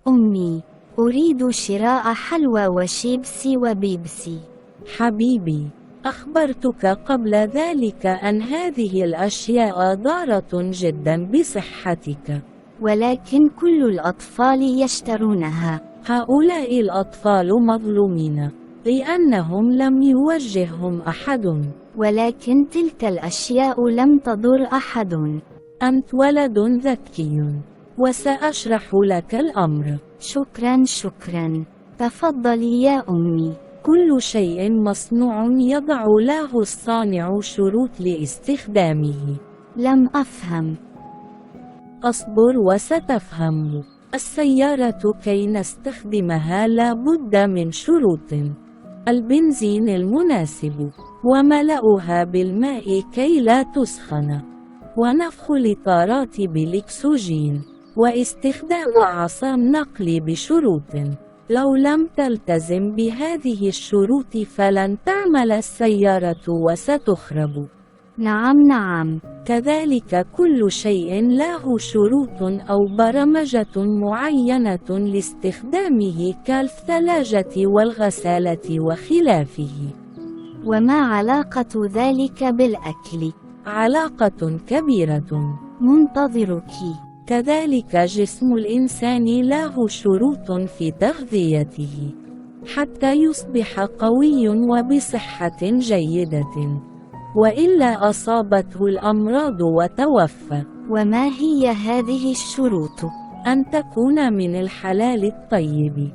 أمي، أريد شراء حلوى وشيبسي وبيبسي. حبيبي، أخبرتك قبل ذلك أن هذه الأشياء ضارة جدا بصحتك. ولكن كل الأطفال يشترونها. هؤلاء الأطفال مظلومين، لأنهم لم يوجههم أحد. ولكن تلك الأشياء لم تضر أحد. أنت ولد ذكي، وسأشرح لك الأمر. شكرا شكرا. تفضلي يا أمي. كل شيء مصنوع يضع له الصانع شروط لاستخدامه. لم أفهم. أصبر وستفهم. السيارة كي نستخدمها لا بد من شروط: البنزين المناسب، وملأها بالماء كي لا تسخن، ونفخ الإطارات بالأكسجين، واستخدام عصام نقل بشروط. لو لم تلتزم بهذه الشروط فلن تعمل السيارة وستخرب. نعم. كذلك كل شيء له شروط أو برمجة معينة لاستخدامه كالثلاجة والغسالة وخلافه. وما علاقة ذلك بالأكل؟ علاقة كبيرة. منتظرك. كذلك جسم الإنسان له شروط في تغذيته حتى يصبح قوي وبصحة جيدة، وإلا أصابته الأمراض وتوفى. وما هي هذه الشروط؟ أن تكون من الحلال الطيب،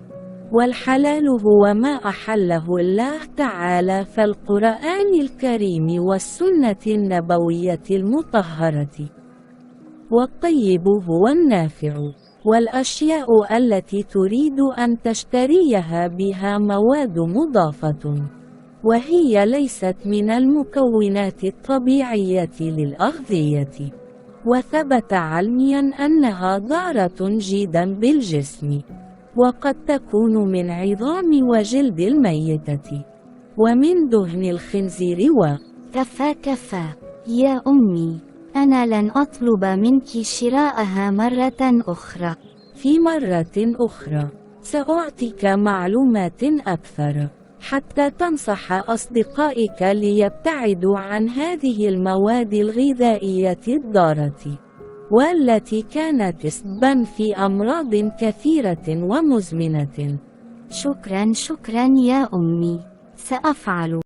والحلال هو ما أحله الله تعالى في القرآن الكريم والسنة النبوية المطهرة. والطيب هو النافع، والأشياء التي تريد أن تشتريها بها مواد مضافة، وهي ليست من المكونات الطبيعية للأغذية، وثبت علميا أنها ضارة جدا بالجسم، وقد تكون من عظام وجلد الميتة، ومن دهن الخنزير كفى يا أمي، أنا لن أطلب منك شراءها مرة أخرى. في مرة أخرى سأعطيك معلومات أكثر حتى تنصح أصدقائك ليبتعدوا عن هذه المواد الغذائية الضارة، والتي كانت سببا في أمراض كثيرة ومزمنة. شكرا يا أمي، سأفعل.